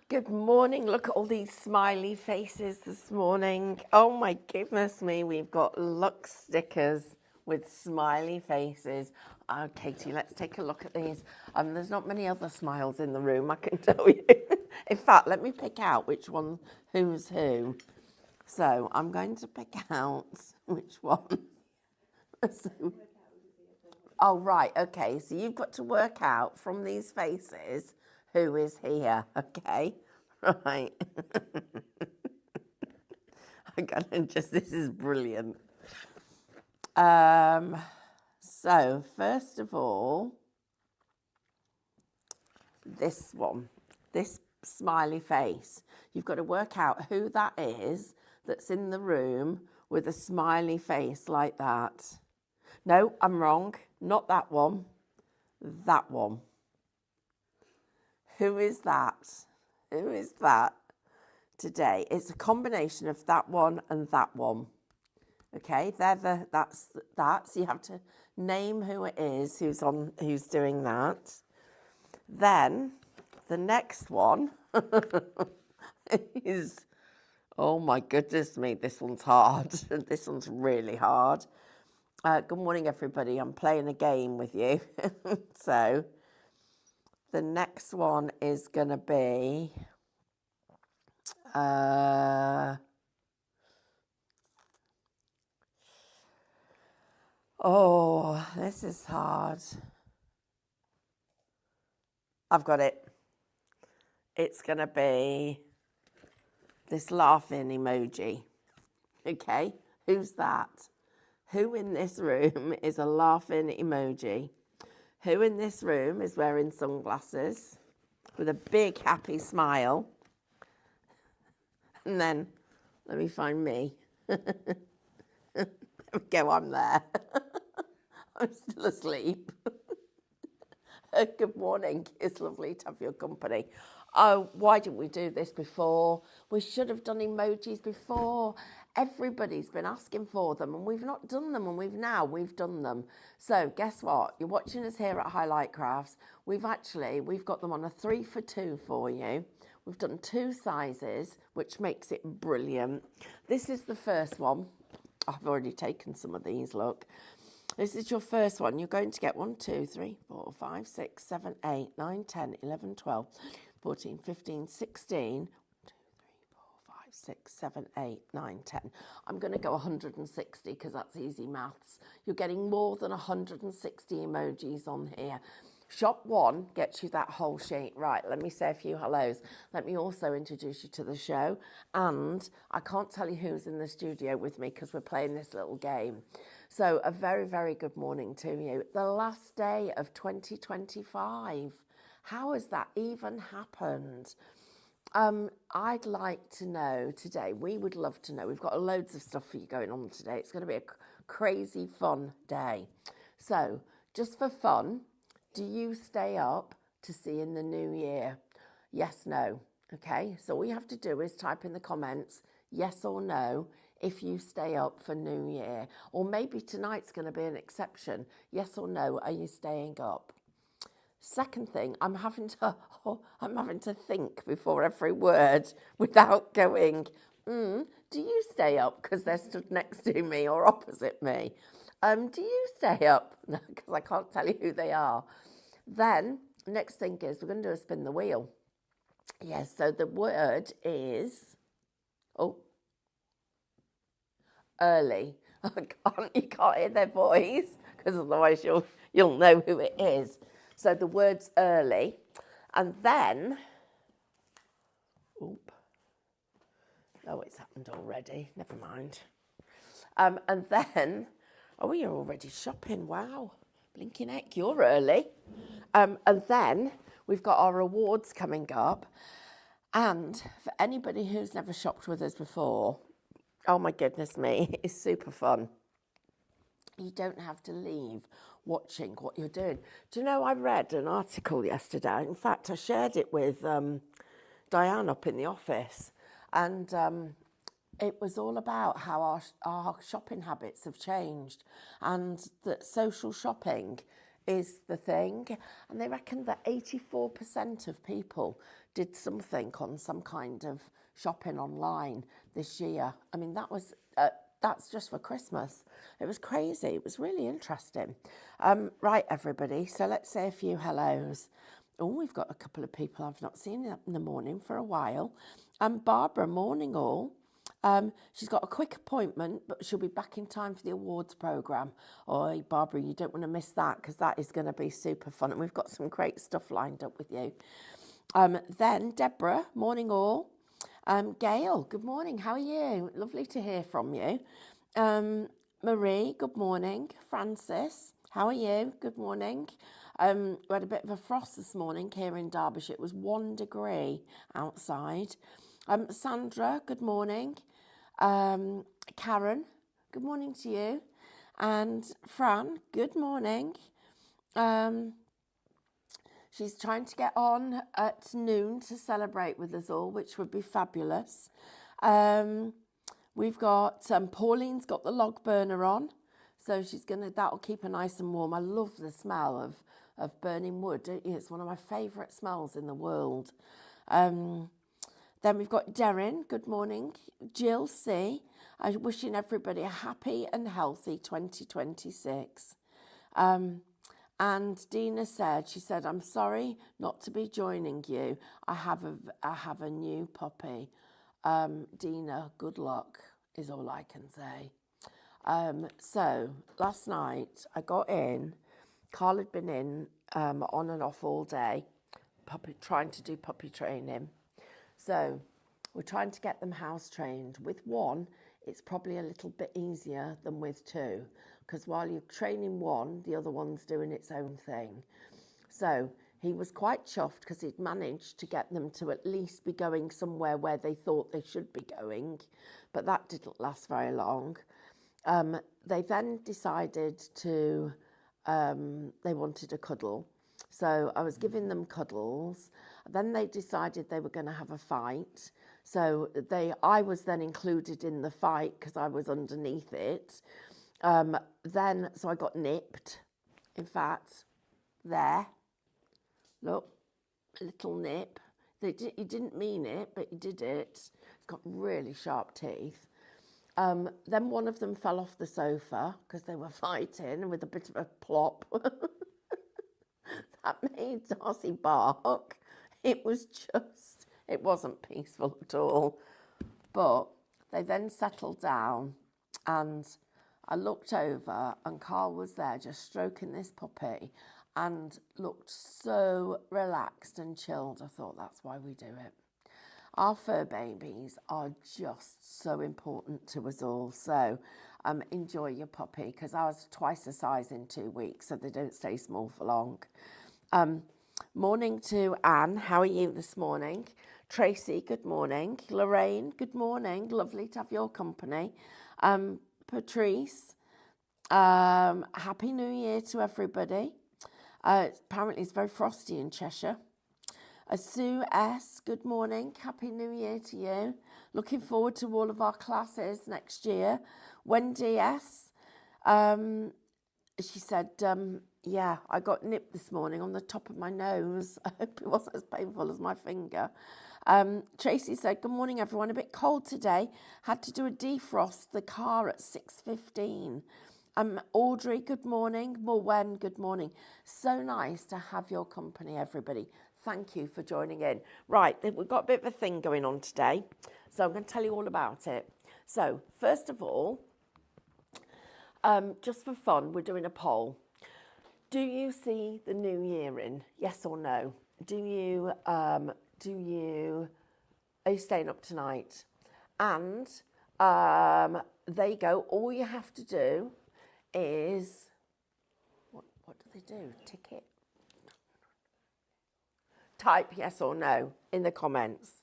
Good morning. Look at all these smiley faces this morning. Oh my goodness me, we've got Luxe stickers with smiley faces. Katie, let's take a look at these. There's not many other smiles in the room, I can tell you. In fact, let me pick out which one, who's who. So I'm going to pick out which one. So, oh, right, okay. So you've got to work out from these faces who is here, okay? Right. I'm gonna this is brilliant. So first of all, this one, this smiley face, you've got to work out who that is that's in the room with a smiley face like that. No, I'm wrong. Not that one. That one. Who is that? Who is that today? It's a combination of that one and that one. Okay, that's that. So you have to name who it is who's doing that. Then the next one is, oh my goodness me, this one's hard. This one's really hard. Good morning, everybody. I'm playing a game with you. So the next one is going to be oh, this is hard. I've got it. It's going to be this laughing emoji. Okay, who's that? Who in this room is a laughing emoji? Who in this room is wearing sunglasses with a big happy smile? And then, let me find me. Go on there. I'm still asleep. Good morning. It's lovely to have your company. Oh, why didn't we do this before? We should have done emojis before. Everybody's been asking for them and we've not done them, and we've done them. So guess what? You're watching us here at Highlight Crafts. We've got them on a 3 for 2 for you. We've done 2 sizes, which makes it brilliant. This is the first one. I've already taken some of these, look. This is your first one. You're going to get 1, 2, 3, 4, 5, 6, 7, 8, 9, 10, 11, 12, 14, 15, 16, 1, 2, 3, 4, 5, 6, 7, 8, 9, 10. I'm going to go 160 because that's easy maths. You're getting more than 160 emojis on here. Shop 1 gets you that whole sheet. Right, let me say a few hellos. Let me also introduce you to the show. And I can't tell you who's in the studio with me because we're playing this little game. So a very, very good morning to you. The last day of 2025. How has that even happened? I'd like to know today, we would love to know, we've got loads of stuff for you going on today. It's going to be a crazy fun day. So just for fun, do you stay up to see in the new year? Yes, no. Okay, so all you have to do is type in the comments, yes or no, if you stay up for New Year. Or maybe tonight's going to be an exception. Yes or no, are you staying up? Second thing, I'm having to think before every word without going, do you stay up because they're stood next to me or opposite me? Do you stay up? No, because I can't tell you who they are. Then, next thing is we're going to do a spin the wheel. Yes, so the word is, early. You can't hear their voice because otherwise you'll know who it is. So the word's early, and then, it's happened already. Never mind. And then, you're already shopping. Wow, blinking heck, you're early. And then we've got our awards coming up. And for anybody who's never shopped with us before, oh my goodness me, it's super fun. You don't have to leave watching what you're doing. Do you know, I read an article yesterday. In fact, I shared it with Diane up in the office. And it was all about how our shopping habits have changed, and that social shopping is the thing. And they reckon that 84% of people did something on some kind of shopping online this year. I mean, that's just for Christmas. It was crazy. It was really interesting. Right, everybody. So let's say a few hellos. Oh, we've got a couple of people I've not seen in the morning for a while. Barbara, morning all. She's got a quick appointment, but she'll be back in time for the awards programme. Oh, Barbara, you don't want to miss that, because that is going to be super fun. And we've got some great stuff lined up with you. Then Deborah, morning all. Gail, good morning. How are you? Lovely to hear from you. Marie, good morning. Francis, how are you? Good morning. We had a bit of a frost this morning here in Derbyshire. It was 1 degree outside. Sandra, good morning. Karen, good morning to you. And Fran, good morning. She's trying to get on at noon to celebrate with us all, which would be fabulous. We've got, Pauline's got the log burner on, so that'll keep her nice and warm. I love the smell of burning wood. It's one of my favourite smells in the world. Then we've got Darren, good morning. Jill C, wishing everybody a happy and healthy 2026. And Dina she said, I'm sorry not to be joining you. I have a new puppy. Dina, good luck is all I can say. So last night I got in. Carl had been in on and off all day, trying to do puppy training. So we're trying to get them house trained. With one, it's probably a little bit easier than with two, because while you're training one, the other one's doing its own thing. So he was quite chuffed because he'd managed to get them to at least be going somewhere where they thought they should be going, but that didn't last very long. They then decided they wanted a cuddle. So I was giving them cuddles. Then they decided they were going to have a fight. So I was then included in the fight because I was underneath it. So I got nipped. In fact, there. Look, a little nip. He didn't mean it, but he did it. It's got really sharp teeth. Then one of them fell off the sofa because they were fighting with a bit of a plop. That made Darcy bark. It wasn't peaceful at all. But they then settled down, and I looked over and Carl was there just stroking this puppy and looked so relaxed and chilled. I thought, that's why we do it. Our fur babies are just so important to us all. So enjoy your puppy, because I was twice the size in 2 weeks, so they don't stay small for long. Morning to Anne. How are you this morning? Tracy, good morning. Lorraine, good morning. Lovely to have your company. Patrice, Happy New Year to everybody. Apparently it's very frosty in Cheshire. Sue S, good morning. Happy New Year to you. Looking forward to all of our classes next year. Wendy S, she said, yeah, I got nipped this morning on the top of my nose. I hope it wasn't as painful as my finger. Tracy said, good morning, everyone. A bit cold today. Had to do a defrost the car at 6:15. Audrey, good morning. Morwen, good morning. So nice to have your company, everybody. Thank you for joining in. Right, we've got a bit of a thing going on today, so I'm going to tell you all about it. So, first of all, just for fun, we're doing a poll. Do you see the new year in? Yes or no? Are you staying up tonight? And there you go. All you have to do is, what do they do? Tick it. Type yes or no in the comments,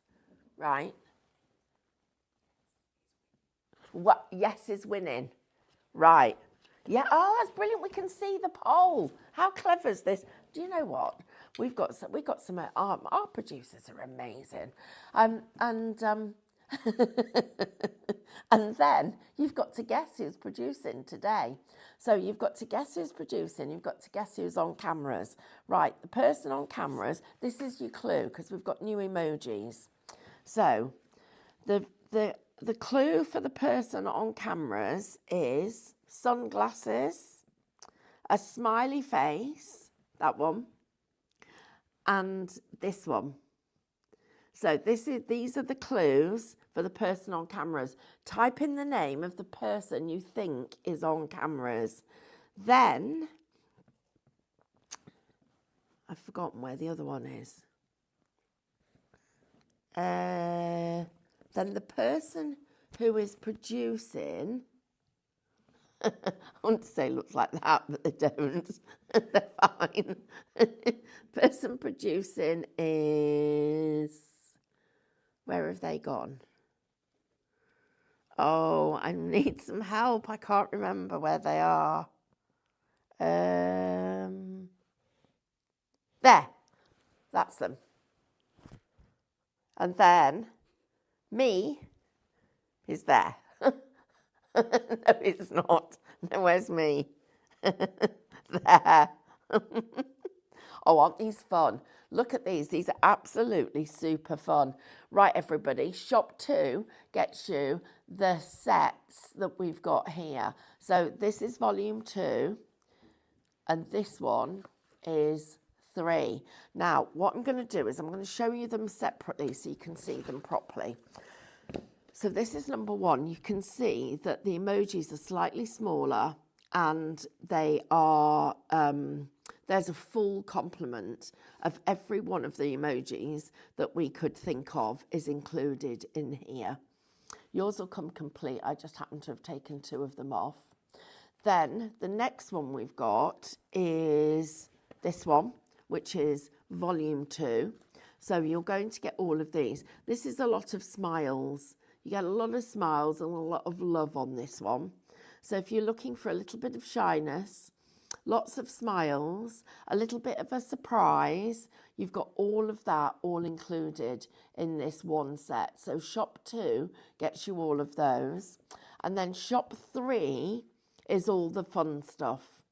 right? What? Yes is winning, right? Yeah. Oh, that's brilliant. We can see the poll. How clever is this? Do you know what? We've got some. Our producers are amazing, And then you've got to guess who's producing today. So you've got to guess who's producing, you've got to guess who's on cameras. Right, the person on cameras, this is your clue because we've got new emojis. So the clue for the person on cameras is sunglasses, a smiley face, that one, and this one. So these are the clues for the person on cameras. Type in the name of the person you think is on cameras. Then, I've forgotten where the other one is. Then the person who is producing, I want to say looks like that, but they don't. They're fine. Person producing is, where have they gone? Oh, I need some help. I can't remember where they are. There. That's them. And then me is there. No, it's not. No, where's me? There. Oh, aren't these fun? Look at these. These are absolutely super fun. Right, everybody, shop 2 gets you the sets that we've got here. So this is volume 2, and this one is 3. Now, what I'm going to do is I'm going to show you them separately so you can see them properly. So this is number 1. You can see that the emojis are slightly smaller, and they are, there's a full complement of every one of the emojis that we could think of is included in here. Yours will come complete. I just happen to have taken 2 of them off. Then the next one we've got is this one, which is volume 2. So you're going to get all of these. This is a lot of smiles. You get a lot of smiles and a lot of love on this one. So if you're looking for a little bit of shyness, lots of smiles, a little bit of a surprise, you've got all of that all included in this one set. So shop 2 gets you all of those. And then shop 3 is all the fun stuff.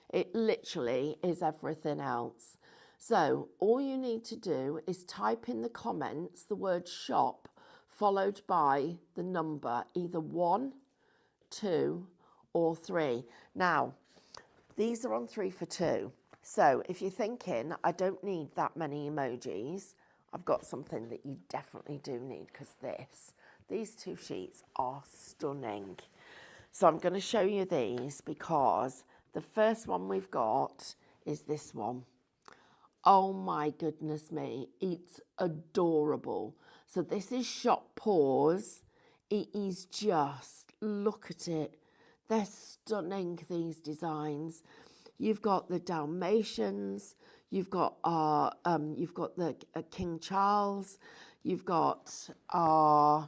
It literally is everything else. So all you need to do is type in the comments the word shop followed by the number, either 1, 2 or 3. Now, these are on 3 for 2. So if you're thinking, I don't need that many emojis, I've got something that you definitely do need, because these 2 sheets are stunning. So I'm going to show you these because the first one we've got is this one. Oh my goodness me, it's adorable. So this is Shop Paws. It is just, look at it. They're stunning, these designs. You've got the Dalmatians, you've got the King Charles, you've got our,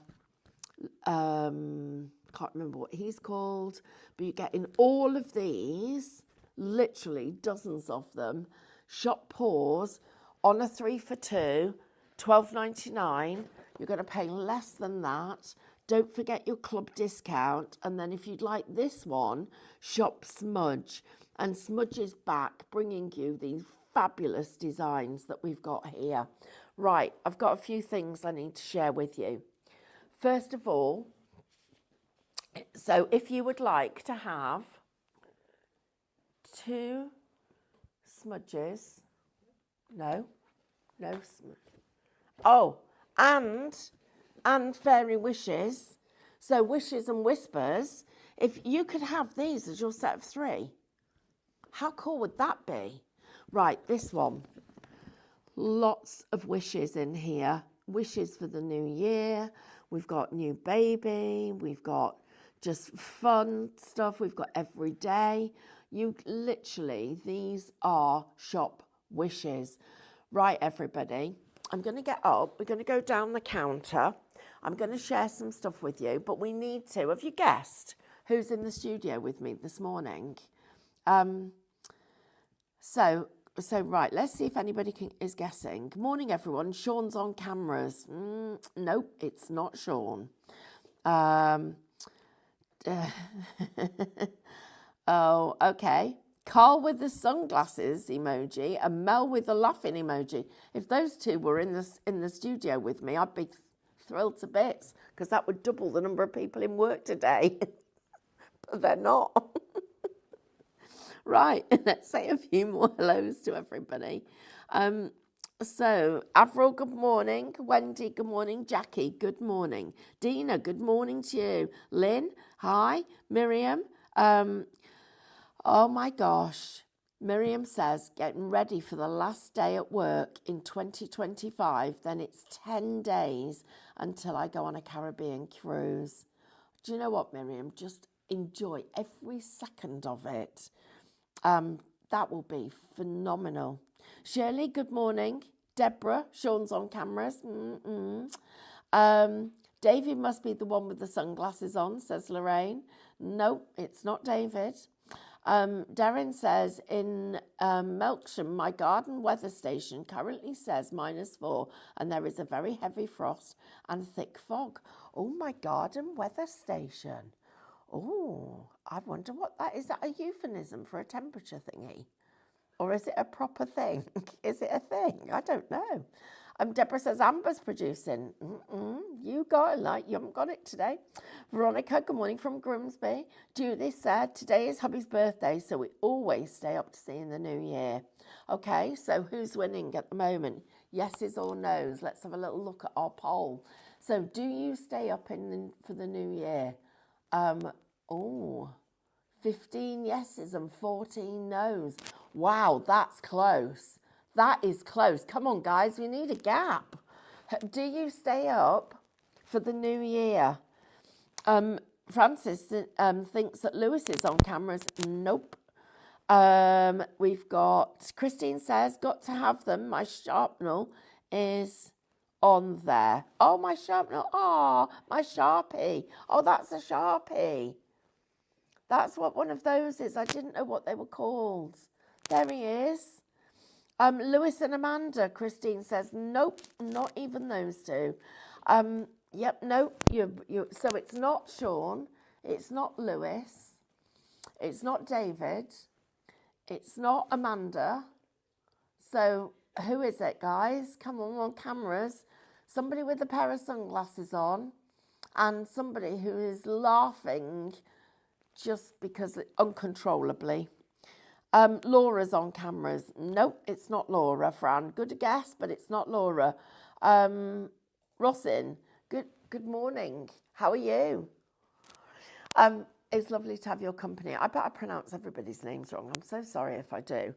can't remember what he's called, but you're getting all of these, literally dozens of them. Shop Paws on a 3 for 2, $12.99. You're going to pay less than that. Don't forget your club discount. And then if you'd like this one, shop Smudge. And Smudge is back, bringing you these fabulous designs that we've got here. Right, I've got a few things I need to share with you. First of all, so if you would like to have 2 smudges, no, oh, and fairy wishes, so wishes and whispers, if you could have these as your set of 3, how cool would that be? Right, this one, lots of wishes in here, wishes for the new year, we've got new baby, we've got just fun stuff, we've got every day. You literally, these are shop wishes. Right, everybody, I'm going to get up. We're going to go down the counter. I'm going to share some stuff with you, but we need to. Have you guessed who's in the studio with me this morning? So So, right, let's see if anybody is guessing. Good morning, everyone. Sean's on cameras. Nope, it's not Sean. Oh, okay. Carl with the sunglasses emoji and Mel with the laughing emoji. If those two were in the studio with me, I'd be thrilled to bits because that would double the number of people in work today. But they're not. Right, let's say a few more hellos to everybody. So, Avril, good morning. Wendy, good morning. Jackie, good morning. Dina, good morning to you. Lynn, hi. Miriam, oh my gosh. Miriam says, getting ready for the last day at work in 2025. Then it's 10 days until I go on a Caribbean cruise. Do you know what, Miriam? Just enjoy every second of it. That will be phenomenal. Shirley, good morning. Deborah, Sean's on cameras. David must be the one with the sunglasses on, says Lorraine. No, it's not David. Darren says, in Melksham, my garden weather station currently says -4, and there is a very heavy frost and thick fog. Oh, my garden weather station. Oh, I wonder what that is. Is that a euphemism for a temperature thingy? Or is it a proper thing? Is it a thing? I don't know. Deborah says, Amber's producing. You got it, like, you haven't got it today. Veronica, good morning from Grimsby. Judith said, today is hubby's birthday, so we always stay up to see in the new year. Okay, so who's winning at the moment? Yeses or nos? Let's have a little look at our poll. So do you stay up for the new year? 15 yeses and 14 nos. Wow, that's close. That is close. Come on, guys, we need a gap. Do you stay up for the new year? Francis thinks that Lewis is on cameras. Nope. We've got, Christine says, got to have them. My sharpener is on there. Oh, my sharpener. Oh, my Sharpie. Oh, that's a Sharpie. That's what one of those is. I didn't know what they were called. There he is. Lewis and Amanda, Christine says, nope, not even those two. Yep, nope. So it's not Sean. It's not Lewis. It's not David. It's not Amanda. So who is it, guys? Come on cameras. Somebody with a pair of sunglasses on and somebody who is laughing just because uncontrollably. Laura's on cameras. Nope, it's not Laura, Fran. Good guess, but it's not Laura. Rosin, good morning. How are you? It's lovely to have your company. I bet I pronounce everybody's names wrong. I'm so sorry if I do.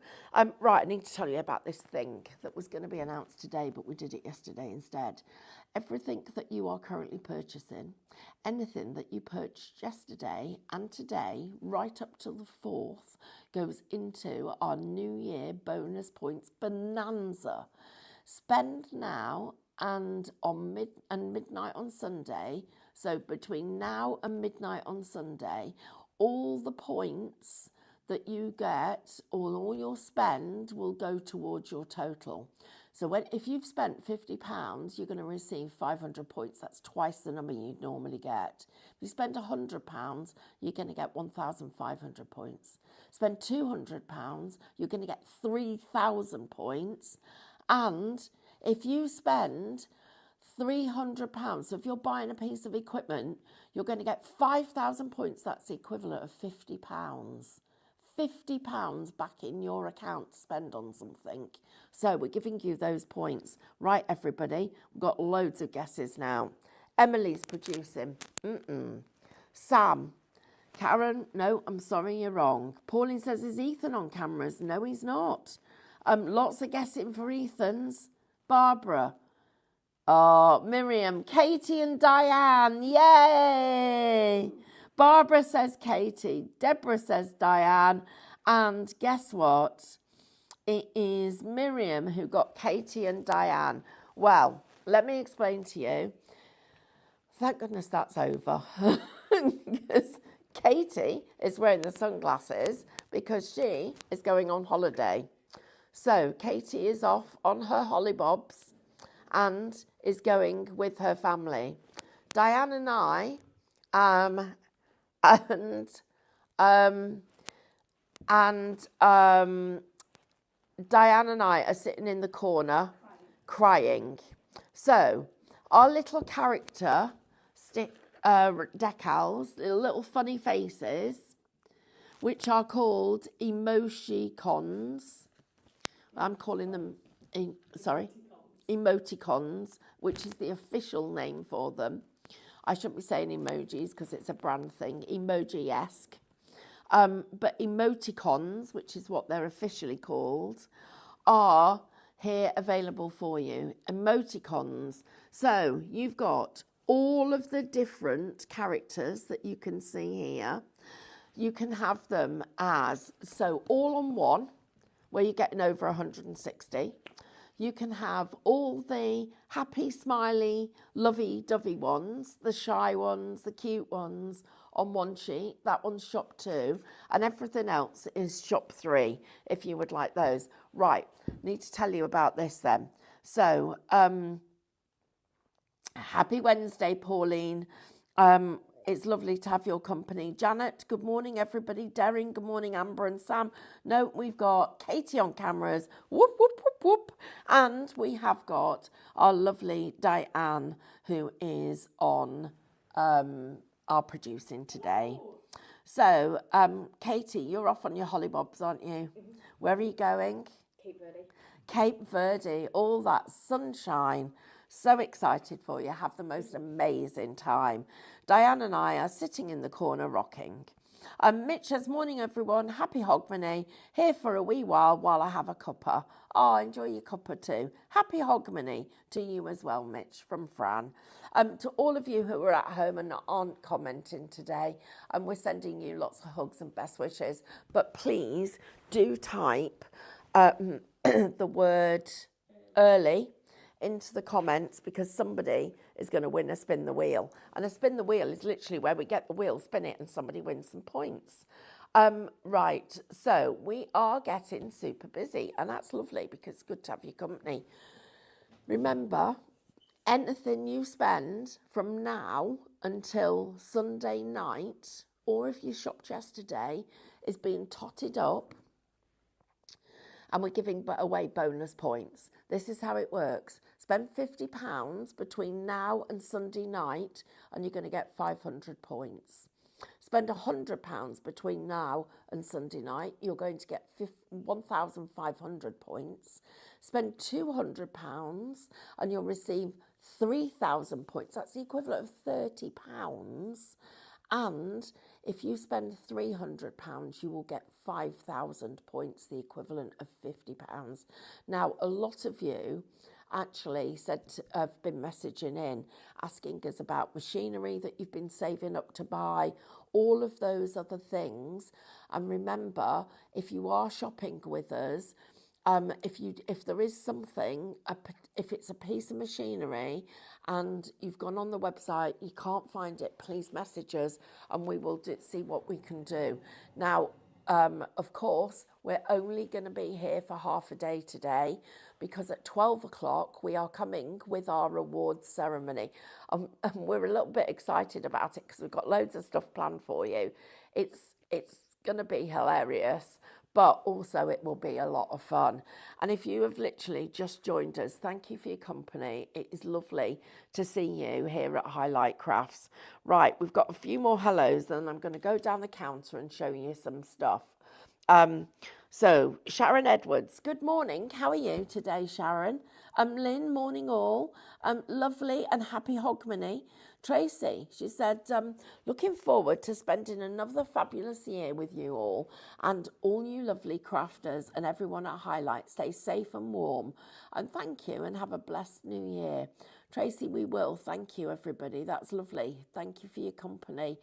Right, I need to tell you about this thing that was going to be announced today, but we did it yesterday instead. Everything that you are currently purchasing, anything that you purchased yesterday and today, right up till the 4th, goes into our New Year bonus points bonanza. Spend now and on midnight on Sunday. So between now and midnight on Sunday, all the points that you get, or all your spend, will go towards your total. So if you've spent £50, you're going to receive 500 points. That's twice the number you'd normally get. If you spend £100, you're going to get 1,500 points. Spend £200, you're going to get 3,000 points. And if you spend £300, so if you're buying a piece of equipment, you're going to get 5,000 points. That's the equivalent of £50. £50 back in your account to spend on something. So we're giving you those points. Right, everybody, we've got loads of guesses now. Emily's producing. Sam. Karen, no, I'm sorry, you're wrong. Pauline says, is Ethan on cameras? No, he's not. Lots of guessing for Ethan's. Barbara. Oh, Miriam, Katie and Diane, yay! Barbara says Katie, Deborah says Diane, and guess what? It is Miriam who got Katie and Diane. Well, let me explain to you. Thank goodness that's over. Because Katie is wearing the sunglasses because she is going on holiday. So Katie is off on her hollybobs and is going with her family. Diane and I, and Diane and I are sitting in the corner crying. So our little character decals, little funny faces, which are called emoticons. I'm calling them, emoticons, which is the official name for them. I shouldn't be saying emojis because it's a brand thing, emoji-esque. But emoticons, which is what they're officially called, are here available for you. Emoticons. So you've got all of the different characters that you can see here. You can have them as, so all on one, where you're getting over 160. You can have all the happy, smiley, lovey-dovey ones, the shy ones, the cute ones on one sheet. That one's shop 2, and everything else is shop 3, if you would like those. Right, need to tell you about this then. So, happy Wednesday, Pauline. It's lovely to have your company. Janet, good morning, everybody. Darren, good morning, Amber and Sam. No, we've got Katie on cameras. Whoop, whoop, whoop, whoop. And we have got our lovely Diane, who is on our producing today. So, Katie, you're off on your hollybobs, aren't you? Mm-hmm. Where are you going? Cape Verde. Cape Verde, all that sunshine. So excited for you. Have the most amazing time. Diane and I are sitting in the corner rocking. Mitch says, morning everyone, happy Hogmanay, here for a wee while I have a cuppa. Oh, enjoy your cuppa too. Happy Hogmanay to you as well, Mitch, from Fran. To all of you who are at home and aren't commenting today, we're sending you lots of hugs and best wishes. But please do type the word early into the comments, because somebody is going to win a spin the wheel. And a spin the wheel is literally where we get the wheel, spin it, and somebody wins some points. Right, so we are getting super busy, and that's lovely because it's good to have your company. Remember, anything you spend from now until Sunday night, or if you shopped yesterday, is being totted up, and we're giving away bonus points. This is how it works. Spend £50 between now and Sunday night, and you're going to get 500 points. Spend £100 between now and Sunday night, you're going to get 1,500 points. Spend £200 and you'll receive 3,000 points. That's the equivalent of £30. And if you spend £300, you will get 5,000 points, the equivalent of £50. Now, a lot of you actually have been messaging in, asking us about machinery that you've been saving up to buy, all of those other things. And remember, if you are shopping with us, if there is something, if it's a piece of machinery and you've gone on the website, you can't find it, please message us and we will see what we can do. Now, of course, we're only going to be here for half a day today, because at 12 o'clock we are coming with our awards ceremony. And we're a little bit excited about it because we've got loads of stuff planned for you. It's going to be hilarious, but also it will be a lot of fun. And if you have literally just joined us, thank you for your company. It is lovely to see you here at Highlight Crafts. Right, we've got a few more hellos, and I'm going to go down the counter and show you some stuff. So Sharon Edwards, good morning. How are you today, Sharon? Lynn, morning all. Lovely and happy Hogmanay. Tracy, she said, looking forward to spending another fabulous year with you all, and all you lovely crafters and everyone at Highlight. Stay safe and warm, and thank you and have a blessed new year. Tracy, we will. Thank you, everybody. That's lovely. Thank you for your company.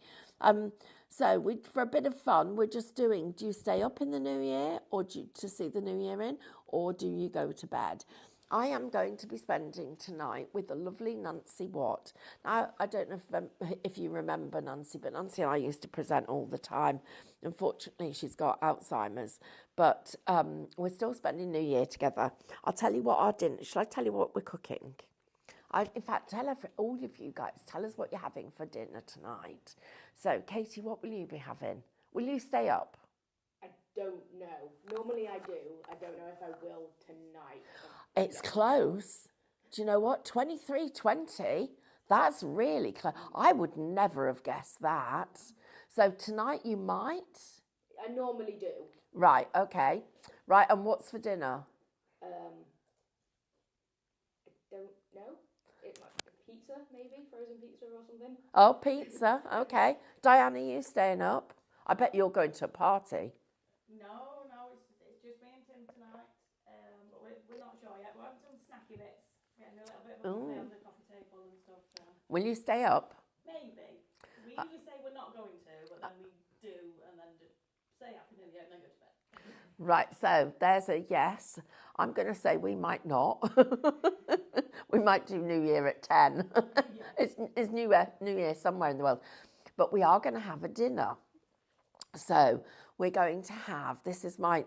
So for a bit of fun, we're just doing, do you stay up in the new year, or to see the new year in, or do you go to bed? I am going to be spending tonight with the lovely Nancy Watt. Now, I don't know if you remember Nancy, but Nancy and I used to present all the time. Unfortunately, she's got Alzheimer's, but we're still spending New Year together. I'll tell you what our dinner, shall I tell you what we're cooking? In fact, all of you guys, tell us what you're having for dinner tonight. So, Katie, what will you be having? Will you stay up? I don't know. Normally I do. I don't know if I will tonight. It's close. Do you know what? 23:20. That's really close. I would never have guessed that. So tonight you might? I normally do. Right, okay. Right, and what's for dinner? I don't know. It might be pizza, maybe? Frozen pizza or something. Oh, pizza. Okay. Diana, you staying up? I bet you're going to a party. No, it's just me and Tim tonight. But we're not sure yet. We're having some snacky bits. Getting a little bit of a buffet on the coffee table and stuff. So. Will you stay up? Maybe. We usually say we're not going to, but then we do, and then say Happy New Year and then go to bed. Right, so there's a yes. I'm going to say we might not. We might do New Year at 10. It's New Year somewhere in the world. But we are going to have a dinner. So we're going to have, this is my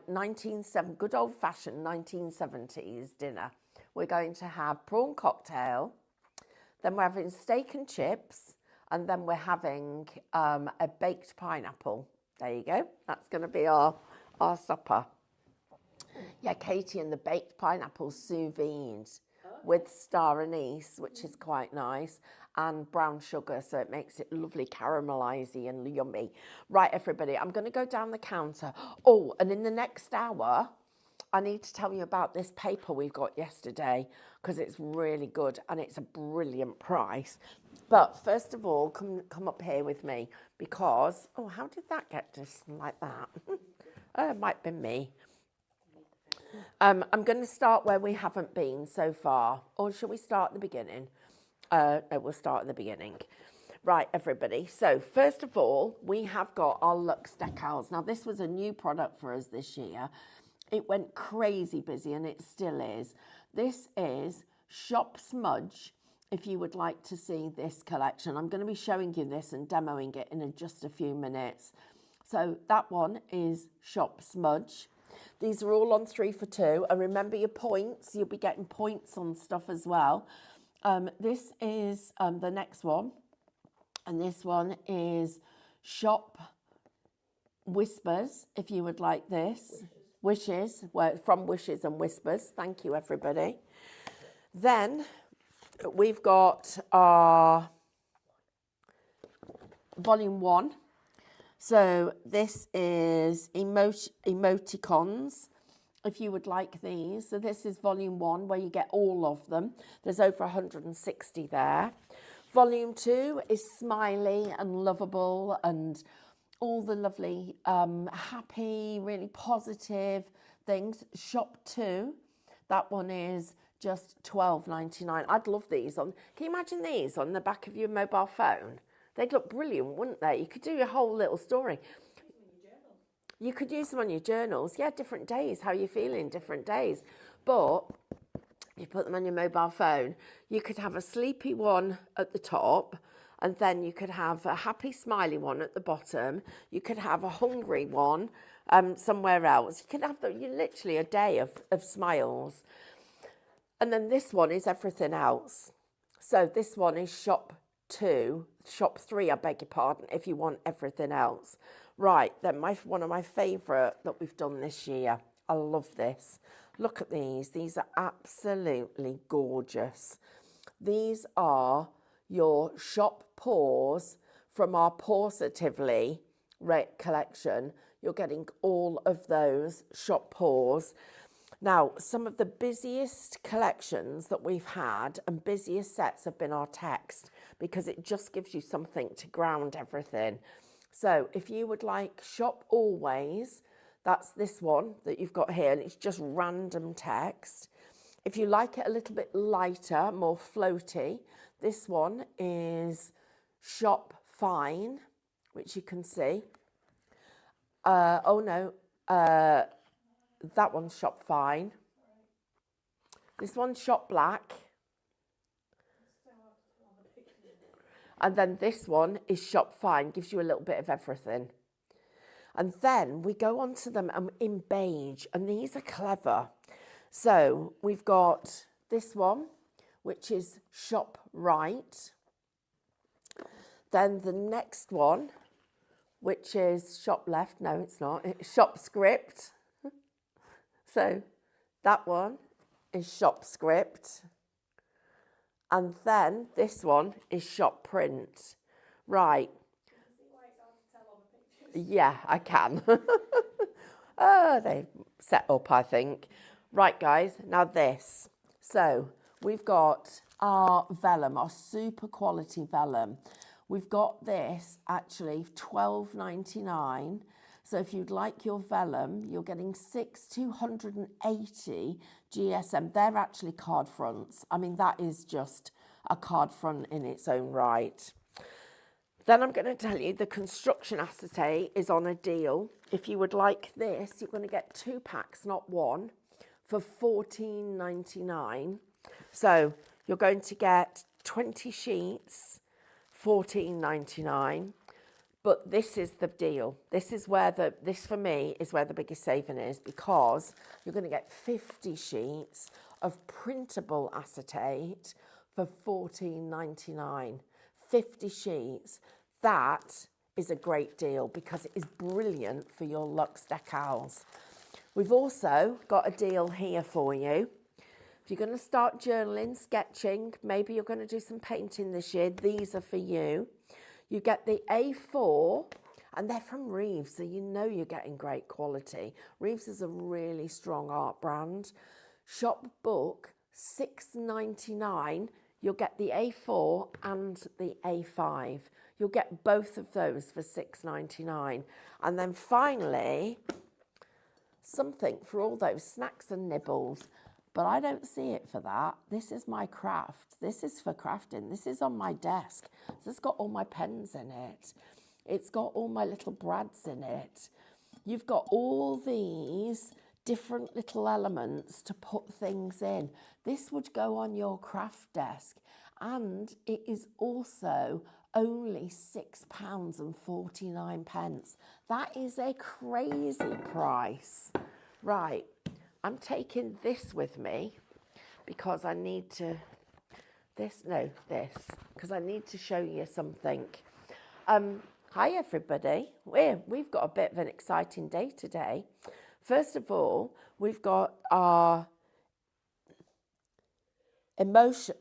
good old-fashioned 1970s dinner. We're going to have prawn cocktail, then we're having steak and chips, and then we're having a baked pineapple. There you go. That's going to be our supper. Yeah, Katie, and the baked pineapple sous vide with star anise, which is quite nice, and brown sugar, so it makes it lovely caramelizey and yummy. Right, everybody, I'm going to go down the counter. Oh, and in the next hour, I need to tell you about this paper we've got yesterday, because it's really good and it's a brilliant price. But first of all, come up here with me, because, oh, how did that get just like that? Oh, it might have been me. I'm going to start where we haven't been so far. Or shall we start at the beginning? No, we'll start at the beginning. Right, everybody. So first of all, we have got our Luxe decals. Now, this was a new product for us this year. It went crazy busy, and it still is. This is Shop Smudge, if you would like to see this collection. I'm going to be showing you this and demoing it in just a few minutes. So that one is Shop Smudge. These are all on 3 for 2. And remember your points. You'll be getting points on stuff as well. This is the next one. And this one is Shop Whispers, if you would like this. Wishes, from Wishes and Whispers. Thank you, everybody. Then we've got our volume 1. So this is emoticons, if you would like these. So this is volume 1, where you get all of them. There's over 160 there. Volume 2 is smiley and lovable and all the lovely, happy, really positive things. Shop 2, that one is just $12.99. I'd love these on. Can you imagine these on the back of your mobile phone? They'd look brilliant, wouldn't they? You could do your whole little story. You could use them on your journals. Yeah, different days, how you're feeling, different days. But you put them on your mobile phone. You could have a sleepy one at the top, and then you could have a happy, smiley one at the bottom. You could have a hungry one somewhere else. You could have literally a day of smiles. And then this one is everything else. So this one is Shop 3, I beg your pardon, if you want everything else. Right, then one of my favourite that we've done this year. I love this. Look at these. These are absolutely gorgeous. These are your Shop Pores from our Positively collection. You're getting all of those Shop Pores. Now, some of the busiest collections that we've had and busiest sets have been our text, because it just gives you something to ground everything. So if you would like Shop Always, that's this one that you've got here, and it's just random text. If you like it a little bit lighter, more floaty, this one is Shop Fine, which you can see. That one's Shop Fine. This one's shot black. And then this one is shot fine, gives you a little bit of everything. And then we go on to them in beige, and these are clever. So we've got this one, which is shop right. Then the next one, which is shop left. No, it's not. It's shop script. So that one is shop script. And then this one is shop print. Right. Yeah, I can. Oh, they set up, I think. Right, guys, now this. So we've got our vellum, our super quality vellum. We've got this actually $12.99. So if you'd like your vellum, you're getting 280 GSM. They're actually card fronts. I mean, that is just a card front in its own right. Then I'm going to tell you the construction acetate is on a deal. If you would like this, you're going to get 2 packs, not one, for $14.99. So you're going to get 20 sheets, $14.99. But this is the deal. This is where this for me is where the biggest saving is, because you're going to get 50 sheets of printable acetate for $14.99. 50 sheets. That is a great deal because it is brilliant for your Luxe decals. We've also got a deal here for you. If you're going to start journaling, sketching, maybe you're going to do some painting this year, these are for you. You get the A4, and they're from Reeves, so you know you're getting great quality. Reeves is a really strong art brand. Shop book, $6.99. You'll get the A4 and the A5. You'll get both of those for $6.99. And then finally, something for all those snacks and nibbles. But I don't see it for that. This is my craft. This is for crafting. This is on my desk. So it's got all my pens in it. It's got all my little brads in it. You've got all these different little elements to put things in. This would go on your craft desk. And it is also only £6.49. That is a crazy price. Right. I'm taking this with me because I need to, because I need to show you something. Hi everybody, we've got a bit of an exciting day today. First of all, we've got our emoticons,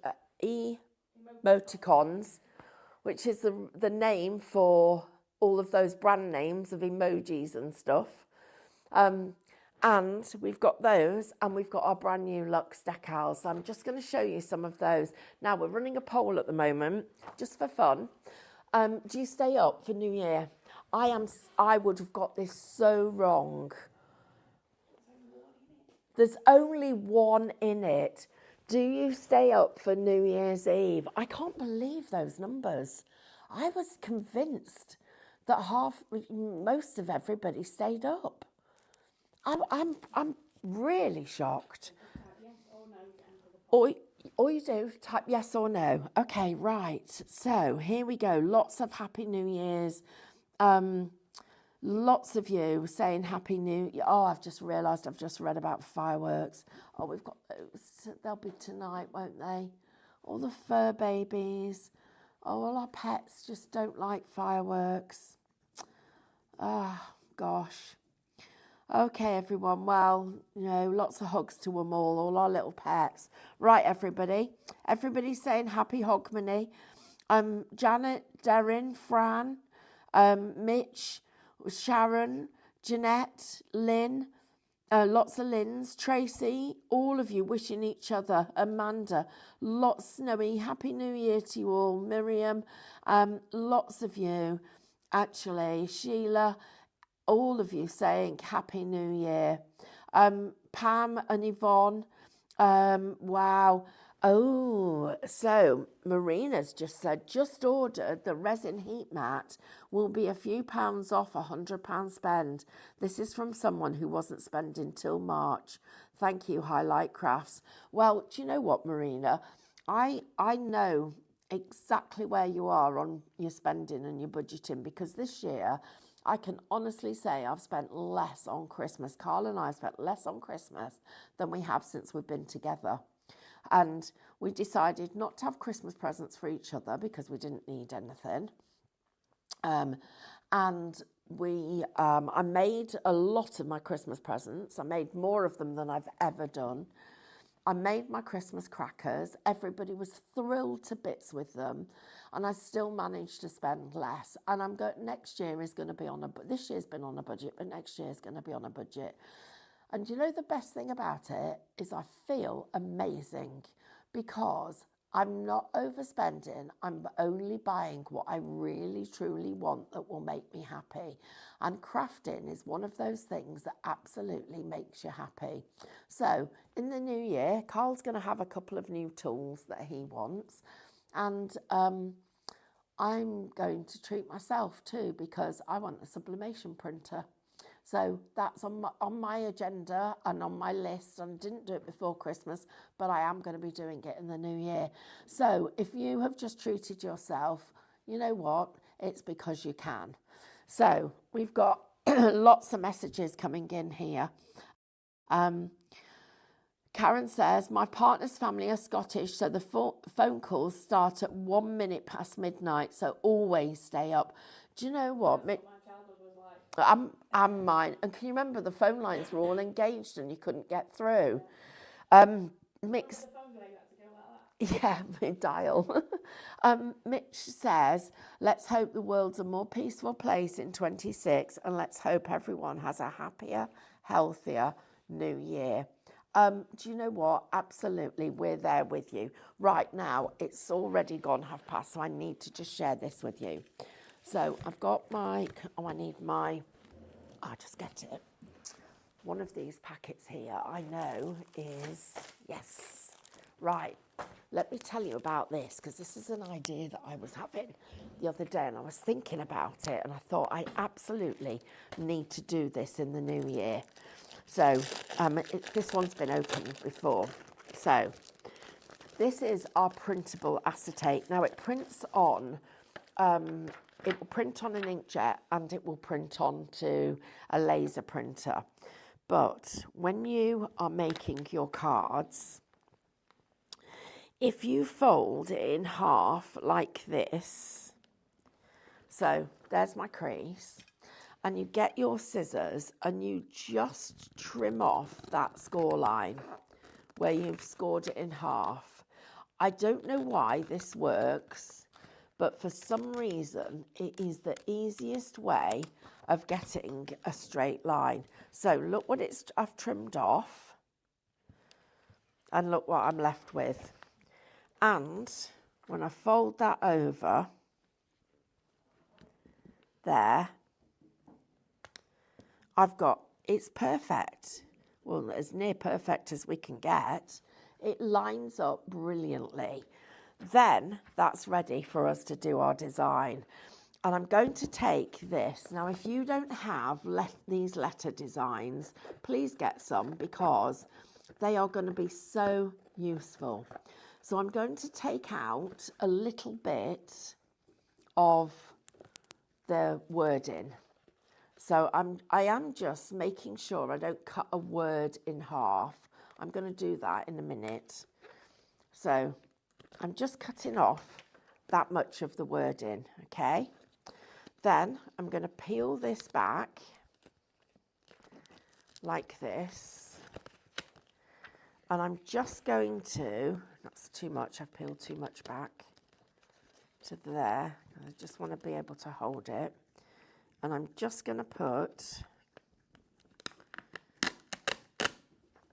which is the name for all of those brand names of emojis and stuff. And we've got those, and we've got our brand new Luxe decals. So I'm just going to show you some of those. Now, we're running a poll at the moment, just for fun. Do you stay up for New Year? I would have got this so wrong. There's only one in it. Do you stay up for New Year's Eve? I can't believe those numbers. I was convinced that most of everybody stayed up. I'm really shocked. All you do, type yes or no. Okay, right. So here we go. Lots of Happy New Year's. Lots of you saying Happy New Year. Oh, I've just realised I've just read about fireworks. Oh, we've got those. They'll be tonight, won't they? All the fur babies. Oh, all our pets just don't like fireworks. Ah, gosh. Okay, everyone. Well, lots of hugs to them all our little pets. Right, everybody. Everybody's saying Happy Hogmanay. Janet, Darren, Fran, Mitch, Sharon, Jeanette, Lynn, lots of Lyns, Tracy, all of you wishing each other, Amanda, lots Snowy, Happy New Year to you all, Miriam, lots of you, actually, Sheila, all of you saying Happy New Year. Pam and Yvonne, wow. Oh, so Marina's just said, just ordered the resin heat mat, will be a few pounds off £100 spend. This is from someone who wasn't spending till March. Thank you, Highlight Crafts. Well, do you know what, Marina? I know exactly where you are on your spending and your budgeting, because this year I can honestly say I've spent less on Christmas. Carl and I have spent less on Christmas than we have since we've been together. And we decided not to have Christmas presents for each other because we didn't need anything. And I made a lot of my Christmas presents. I made more of them than I've ever done. I made my Christmas crackers. Everybody was thrilled to bits with them. And I still managed to spend less. And next year is going to be this year's been on a budget, but next year is going to be on a budget. And you know, the best thing about it is I feel amazing because I'm not overspending. I'm only buying what I really, truly want that will make me happy. And crafting is one of those things that absolutely makes you happy. So in the new year, Carl's going to have a couple of new tools that he wants. And I'm going to treat myself too, because I want a sublimation printer. So that's on my agenda and on my list. And I didn't do it before Christmas, but I am going to be doing it in the new year. So if you have just treated yourself, you know what? It's because you can. So we've got lots of messages coming in here. Karen says, my partner's family are Scottish, so the phone calls start at 1 minute past midnight, so always stay up. Do you know what? That's what my childhood was like. I'm mine. And can you remember the phone lines were all engaged and you couldn't get through? Mix. The phones like that to go like that. Yeah, we dial. Mitch says, let's hope the world's a more peaceful place in 26, and let's hope everyone has a happier, healthier new year. Do you know what? Absolutely, we're there with you. Right now, it's already gone past, so I need to just share this with you. So I've got I'll just get it. One of these packets here, I know is, yes, right. Let me tell you about this, because this is an idea that I was having the other day, and I was thinking about it, and I thought I absolutely need to do this in the new year. So this one's been opened before. So this is our printable acetate. Now it prints on, it will print on an inkjet and it will print onto a laser printer. But when you are making your cards, if you fold it in half like this, so there's my crease, and you get your scissors and you just trim off that score line where you've scored it in half. I don't know why this works, but for some reason it is the easiest way of getting a straight line. So look what I've trimmed off, and look what I'm left with. And when I fold that over there, it's perfect. Well, as near perfect as we can get. It lines up brilliantly. Then that's ready for us to do our design. And I'm going to take this. Now, if you don't have these letter designs, please get some, because they are going to be so useful. So I'm going to take out a little bit of the wording. So I am just making sure I don't cut a word in half. I'm going to do that in a minute. So I'm just cutting off that much of the wording, okay? Then I'm going to peel this back like this. And I'm just going to, that's too much, I've peeled too much back to there. I just want to be able to hold it. And I'm just going to put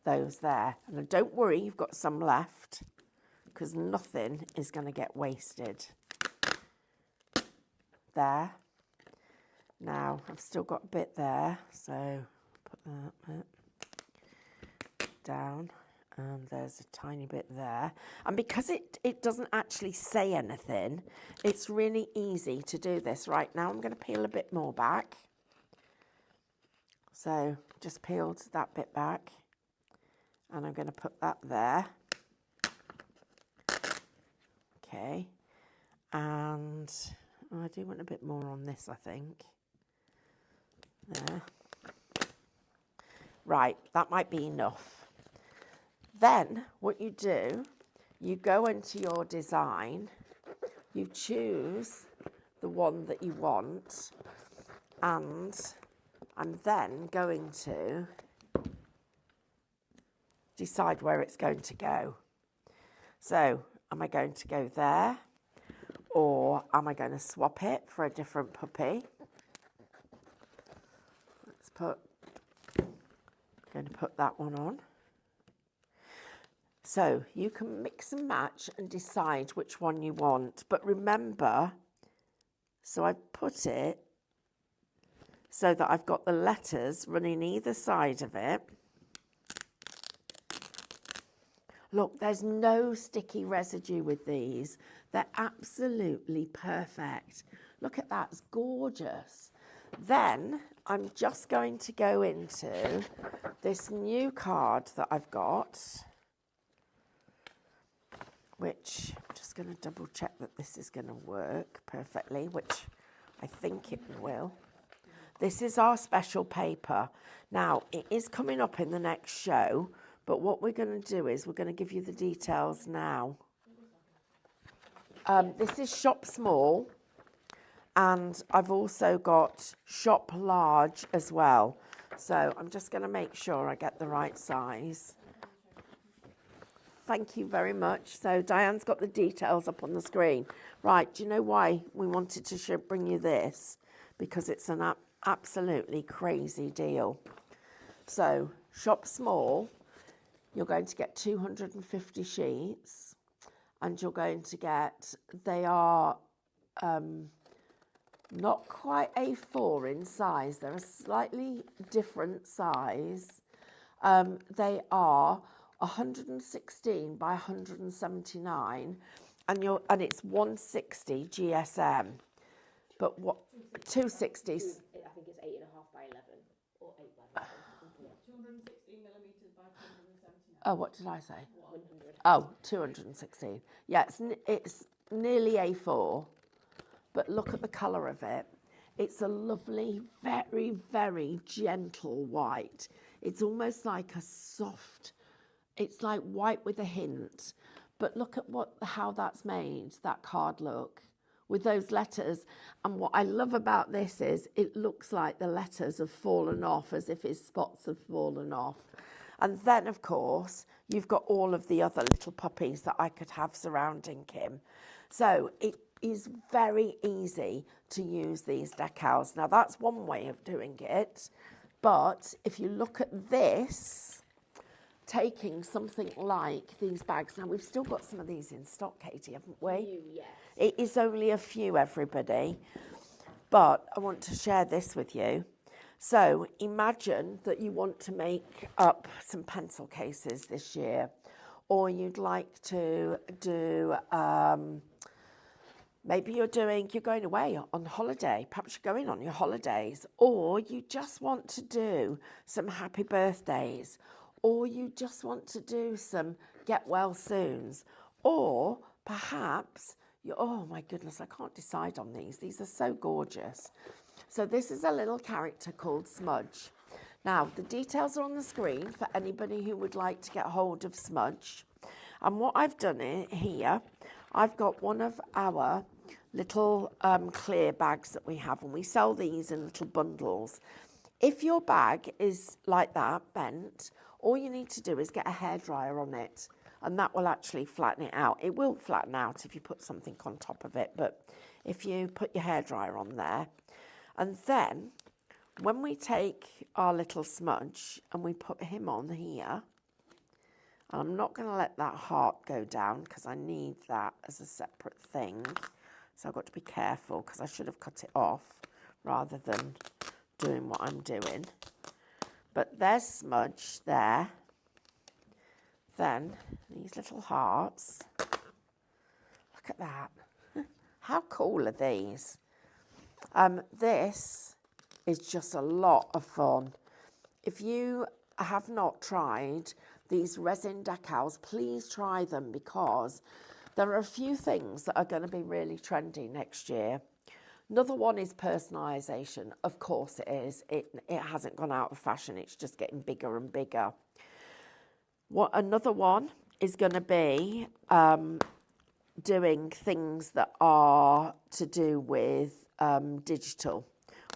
those there. And don't worry, you've got some left, because nothing is going to get wasted. There. Now, I've still got a bit there, so put that bit down. And there's a tiny bit there. And because it doesn't actually say anything, it's really easy to do this. Right, now I'm going to peel a bit more back. So just peeled that bit back. And I'm going to put that there. Okay. And I do want a bit more on this, I think. There. Right, that might be enough. Then what you do, you go into your design, you choose the one that you want, and I'm then going to decide where it's going to go. So, am I going to go there, or am I going to swap it for a different puppy? I'm going to put that one on. So you can mix and match and decide which one you want. But remember, so I've put it so that I've got the letters running either side of it. Look, there's no sticky residue with these. They're absolutely perfect. Look at that, it's gorgeous. Then I'm just going to go into this new card that I've got, which I'm just going to double check that this is going to work perfectly, which I think it will. This is our special paper. Now, it is coming up in the next show, but what we're going to do is we're going to give you the details now. This is shop small, and I've also got shop large as well. So I'm just going to make sure I get the right size. Thank you very much. So Diane's got the details up on the screen. Right, do you know why we wanted to bring you this? Because it's an absolutely crazy deal. So shop small, you're going to get 250 sheets, and you're going to get, they are not quite A4 in size. They're a slightly different size. They are 116 by 179, and it's 160 GSM. But what 260s? I think it's 8.5 by 11 or 8 by 11. 216 millimetres by 279. Oh, what did I say? 100. Oh, 216. Yeah, it's nearly A4, but look at the colour of it. It's a lovely, very, very gentle white. It's almost like a soft, it's like white with a hint. But look at how that's made, that card look, with those letters. And what I love about this is it looks like the letters have fallen off, as if his spots have fallen off. And then, of course, you've got all of the other little puppies that I could have surrounding Kim. So it is very easy to use these decals. Now, that's one way of doing it. But if you look at this, taking something like these bags. Now, we've still got some of these in stock, Katie, haven't we? Yes. It is only a few, everybody. But I want to share this with you. So imagine that you want to make up some pencil cases this year, or you'd like to do, maybe you're going away on holiday, perhaps you're going on your holidays, or you just want to do some happy birthdays, or you just want to do some get well soons, or perhaps oh my goodness, I can't decide on these. These are so gorgeous. So this is a little character called Smudge. Now, the details are on the screen for anybody who would like to get hold of Smudge. And what I've done here, I've got one of our little clear bags that we have, and we sell these in little bundles. If your bag is like that, bent, all you need to do is get a hairdryer on it, and that will actually flatten it out. It will flatten out if you put something on top of it, but if you put your hairdryer on there, and then when we take our little Smudge and we put him on here, and I'm not going to let that heart go down because I need that as a separate thing. So I've got to be careful because I should have cut it off rather than doing what I'm doing. But there's Smudge there. Then these little hearts. Look at that. How cool are these? This is just a lot of fun. If you have not tried these resin decals, please try them, because there are a few things that are going to be really trendy next year. Another one is personalisation. Of course it is. It hasn't gone out of fashion. It's just getting bigger and bigger. Another one is going to be doing things that are to do with digital.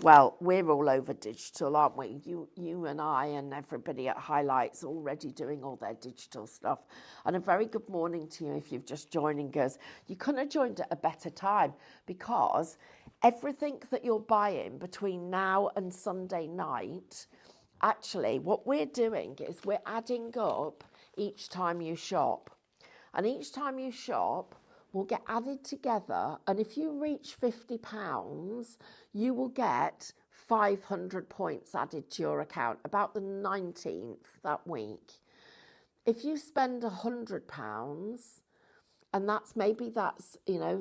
Well, we're all over digital, aren't we? You and I and everybody at Highlight's already doing all their digital stuff. And a very good morning to you if you've just joining us. You couldn't have joined at a better time, because everything that you're buying between now and Sunday night, actually, what we're doing is we're adding up each time you shop. And each time you shop will get added together. And if you reach £50, you will get 500 points added to your account about the 19th that week. If you spend £100, and that's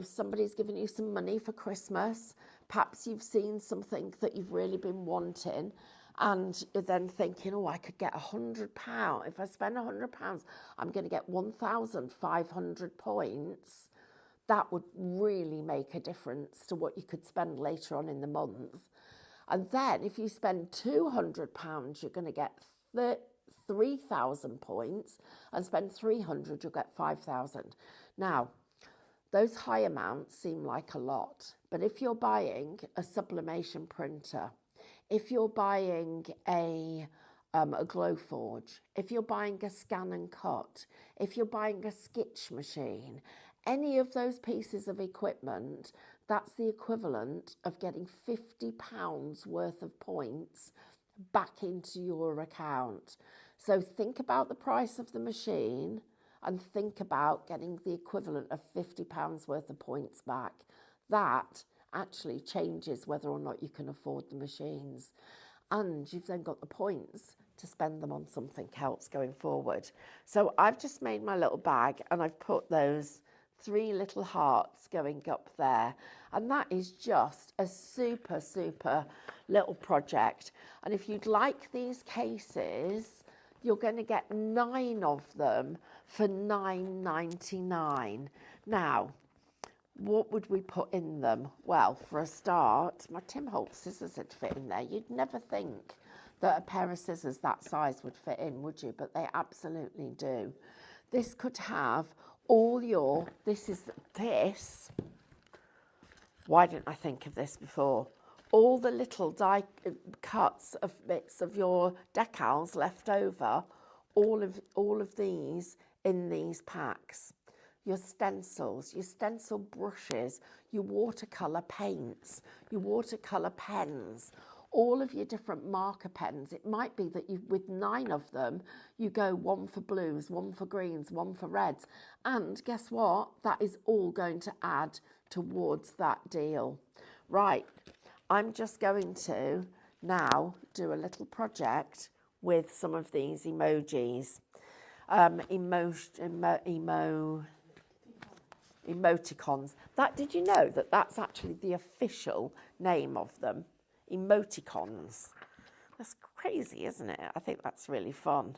somebody's given you some money for Christmas, perhaps you've seen something that you've really been wanting, and you're then thinking, oh, I could get £100. If I spend £100, I'm going to get 1,500 points. That would really make a difference to what you could spend later on in the month. And then if you spend £200, you're going to get 3,000 points, and spend 300, you'll get 5,000. Now, those high amounts seem like a lot, but if you're buying a sublimation printer, if you're buying a Glowforge, if you're buying a scan and cut, if you're buying a sketch machine, any of those pieces of equipment, that's the equivalent of getting £50 worth of points back into your account. So think about the price of the machine and think about getting the equivalent of £50 worth of points back. That actually changes whether or not you can afford the machines. And you've then got the points to spend them on something else going forward. So I've just made my little bag, and I've put those 3 little hearts going up there. And that is just a super, super little project. And if you'd like these cases, you're going to get 9 of them for £9.99. Now, what would we put in them? Well, for a start, my Tim Holtz scissors would fit in there. You'd never think that a pair of scissors that size would fit in, would you? But they absolutely do. This could have all your, why didn't I think of this before? All the little die cuts of bits of your decals left over, all of these in these packs. Your stencils, your stencil brushes, your watercolour paints, your watercolour pens, all of your different marker pens. It might be that with 9 of them, you go 1 for blues, 1 for greens, 1 for reds. And guess what? That is all going to add towards that deal. Right, I'm just going to now do a little project with some of these emojis. Emoticons. Did you know that that's actually the official name of them? Emoticons. That's crazy, isn't it? I think that's really fun.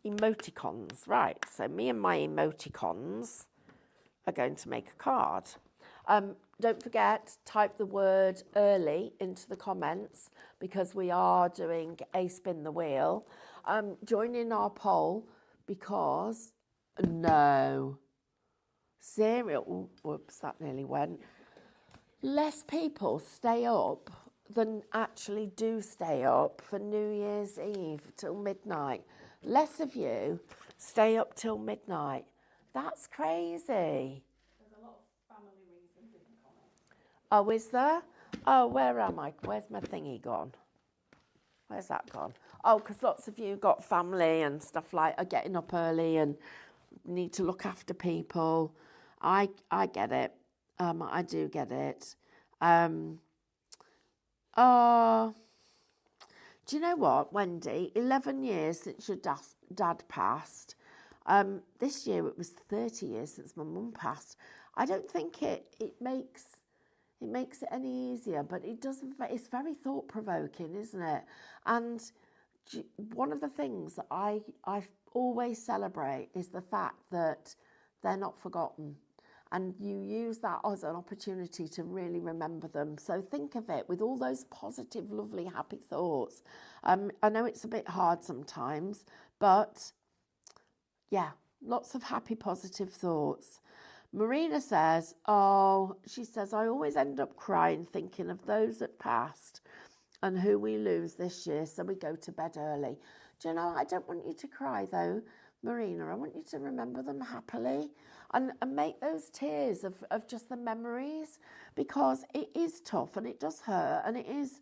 Emoticons. Right, so me and my emoticons are going to make a card. Don't forget, type the word early into the comments, because we are doing a spin the wheel. Join in our poll, because no. Cereal, whoops, that nearly went. Less people stay up than actually do stay up for New Year's Eve till midnight. Less of you stay up till midnight. That's crazy. There's a lot of family reasons in the comments. Oh, is there? Oh, where am I? Where's my thingy gone? Where's that gone? Oh, because lots of you got family and stuff like are getting up early and need to look after people. I get it. I do get it. Do you know what, Wendy? 11 years since your dad passed. This year it was 30 years since my mum passed. I don't think it makes it any easier, but it doesn't. It's very thought provoking, isn't it? And one of the things that I always celebrate is the fact that they're not forgotten. And you use that as an opportunity to really remember them. So think of it with all those positive, lovely, happy thoughts. I know it's a bit hard sometimes, but yeah, lots of happy, positive thoughts. Marina says, she says, I always end up crying thinking of those that passed and who we lose this year, so we go to bed early. Do you know, I don't want you to cry though, Marina. I want you to remember them happily and make those tears of just the memories, because it is tough and it does hurt and it is,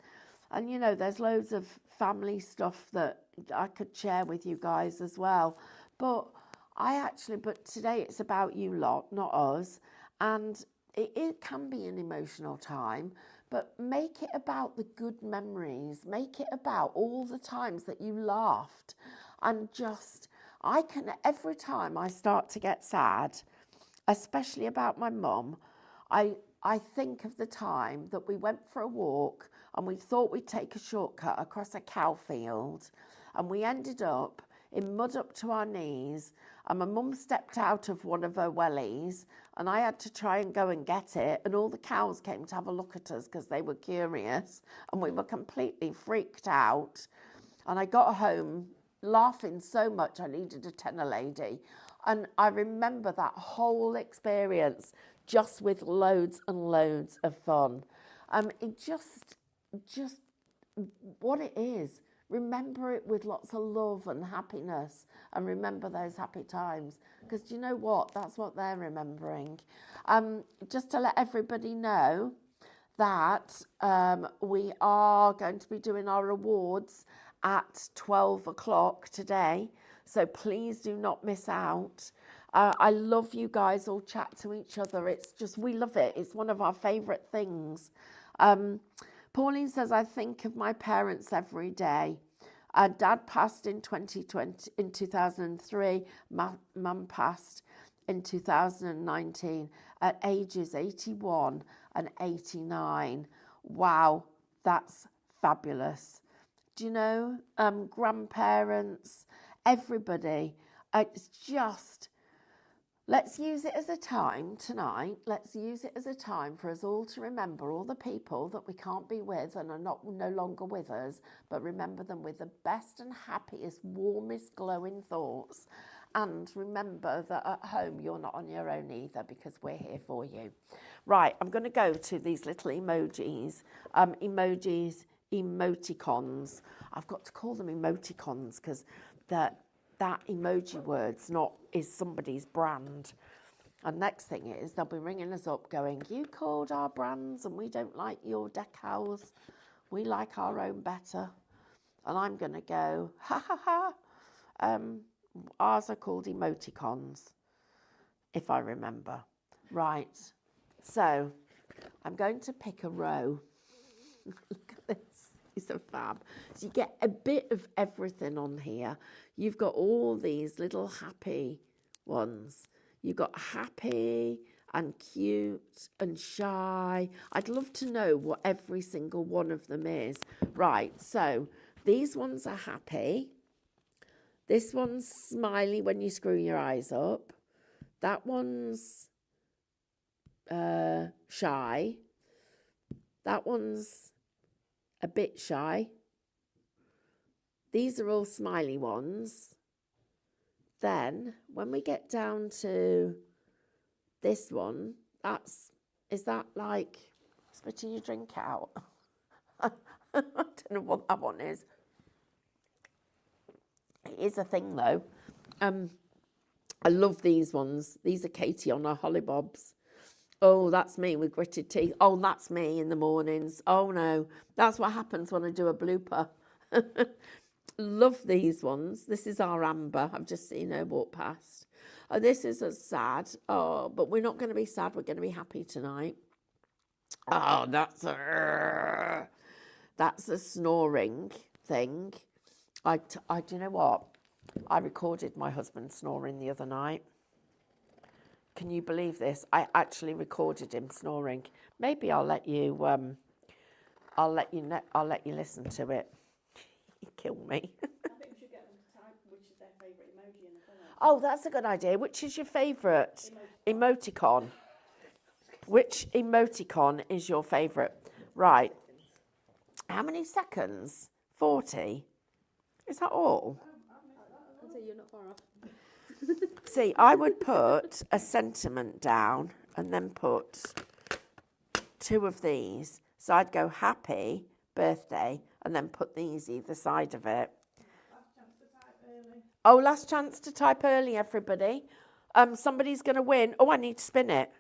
and you know, there's loads of family stuff that I could share with you guys as well. But today it's about you lot, not us. And it can be an emotional time, but make it about the good memories. Make it about all the times that you laughed. And every time I start to get sad, especially about my mum, I think of the time that we went for a walk and we thought we'd take a shortcut across a cow field, and we ended up in mud up to our knees, and my mum stepped out of one of her wellies and I had to try and go and get it, and all the cows came to have a look at us because they were curious, and we were completely freaked out. And I got home laughing so much I needed a tenner lady. And I remember that whole experience just with loads and loads of fun. It just what it is. Remember it with lots of love and happiness, and remember those happy times, because do you know what? That's what they're remembering. Just to let everybody know that we are going to be doing our awards at 12 o'clock today, so please do not miss out. I love you guys all chat to each other. It's just, we love it. It's one of our favourite things. Pauline says, I think of my parents every day. Dad passed in 2003. Mum passed in 2019 at ages 81 and 89. Wow, that's fabulous. Do you know, grandparents, everybody, it's just, let's use it as a time tonight. Let's use it as a time for us all to remember all the people that we can't be with and are no longer with us, but remember them with the best and happiest, warmest, glowing thoughts. And remember that at home, you're not on your own either, because we're here for you. Right, I'm going to go to these little emojis. Emoticons. I've got to call them emoticons because that emoji word's is somebody's brand. And next thing is, they'll be ringing us up going, you called our brands and we don't like your decals. We like our own better. And I'm going to go, ha ha ha. Ours are called emoticons, if I remember. Right. So I'm going to pick a row. Look at this. It's a fab. So you get a bit of everything on here. You've got all these little happy ones. You've got happy and cute and shy. I'd love to know what every single one of them is. Right, so these ones are happy. This one's smiley when you screw your eyes up. That one's shy. That one's a bit shy. These are all smiley ones. Then when we get down to this one, is that like spitting your drink out? I don't know what that one is. It is a thing though. I love these ones. These are Katie on her hollybobs. Oh, that's me with gritted teeth. Oh, that's me in the mornings. Oh no, that's what happens when I do a blooper. Love these ones. This is our Amber. I've just seen her walk past. Oh, this is a sad. Oh, but we're not going to be sad. We're going to be happy tonight. Oh, that's a snoring thing. Do you know what? I recorded my husband snoring the other night. Can you believe this? I actually recorded him snoring. Maybe I'll let you. I'll let you listen to it. He killed me. I think we should get them to type which is their favourite emoji in the comments. Oh, that's a good idea. Which is your favourite emoticon? Which emoticon is your favourite? Right. How many seconds? 40? Is that all? I'd say you're not far off. See, I would put a sentiment down and then put 2 of these. So I'd go happy birthday and then put these either side of it. Last chance to type early. Oh, last chance to type early, everybody. Somebody's going to win. Oh, I need to spin it.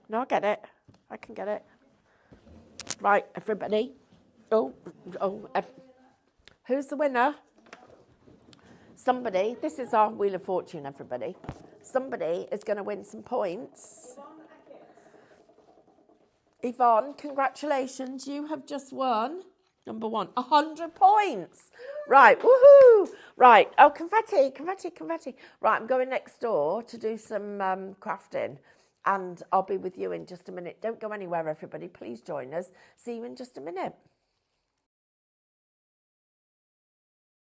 No, I get it. I can get it. Right, everybody. Who's the winner? Somebody. This is our Wheel of Fortune, everybody. Somebody is going to win some points. Yvonne, congratulations. You have just won, number 1, 100 points. Right, woohoo. Right, oh, confetti. Right, I'm going next door to do some crafting. And I'll be with you in just a minute. Don't go anywhere, everybody. Please join us. See you in just a minute.